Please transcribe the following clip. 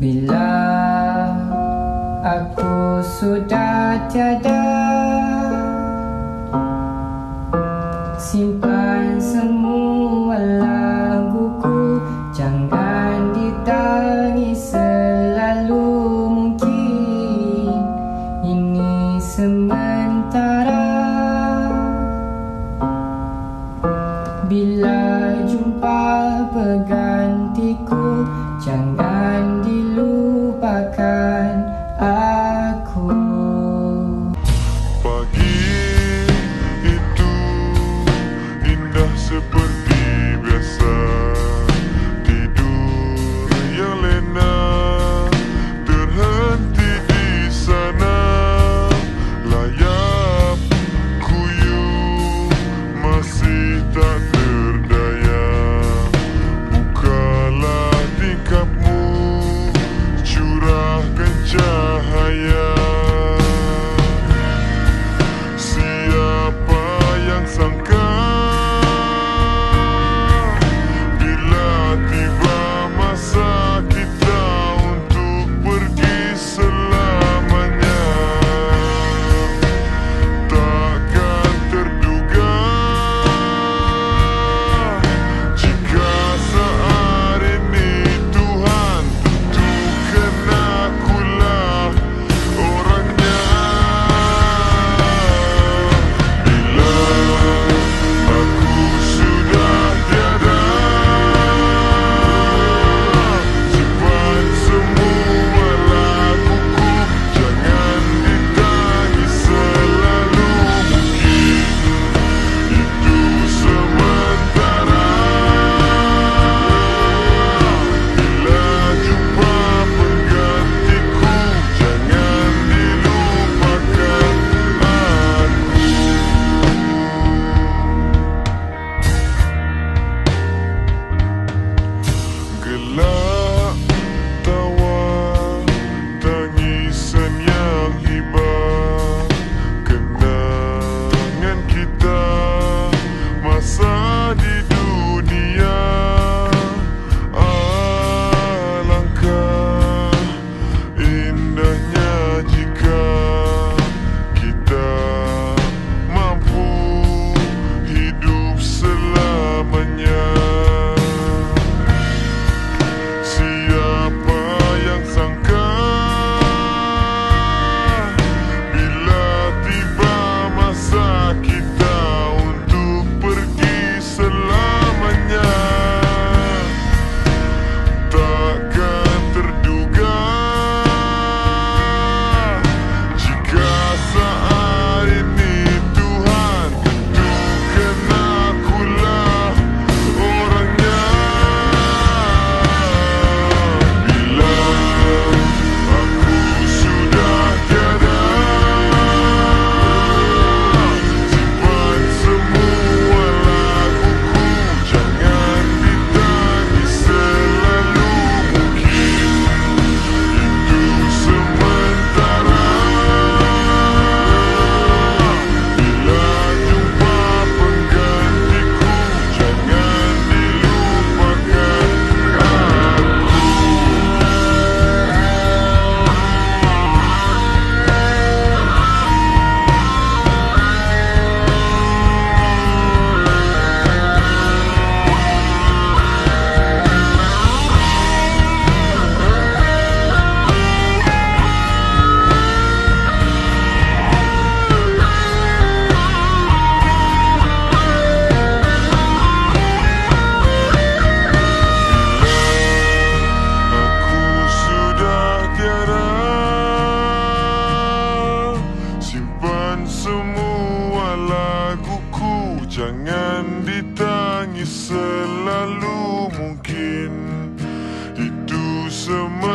Bila aku sudah tiada, simpan semua laguku, jangan ditangis selalu mungkin ini sementara. Bila jumpa penggantiku, jangan dilupakan aku. Pagi itu indah seperti biasa, tidur yang lena terhenti di sana. Layap kuyup masih tak terdaya, bukalah tingkapmu, curahkan cahaya. Siapa yang sangka bila tiba masa kita untuk pergi selamanya. Takkan terduga jika saat ini Tuhan tentukan akulah orangnya. Bila aku sudah tiada, simpan semua laguku, jangan ditangis selalu mungkin itu sementara. Bila jumpa penggantiku, jangan dilupakan aku. Gelak tawa tangisan yang hibah, kenangan kita masa di dunia. Alangkah indahnya jika kita mampu hidup selamanya. Siapa yang sangka bila tiba masa kita untuk pergi selamanya. Takkan terduga jika saat ini Tuhan tentukan akulah orangnya. Bila aku sudah tiada, simpan semua laguku, jangan ditangis selalu mungkin itu sementara. Bila jumpa penggantiku, jangan dilupakan aku. Aku sudah tiada, simpan semua laguku, jangan ditangis selalu mungkin itu sementara.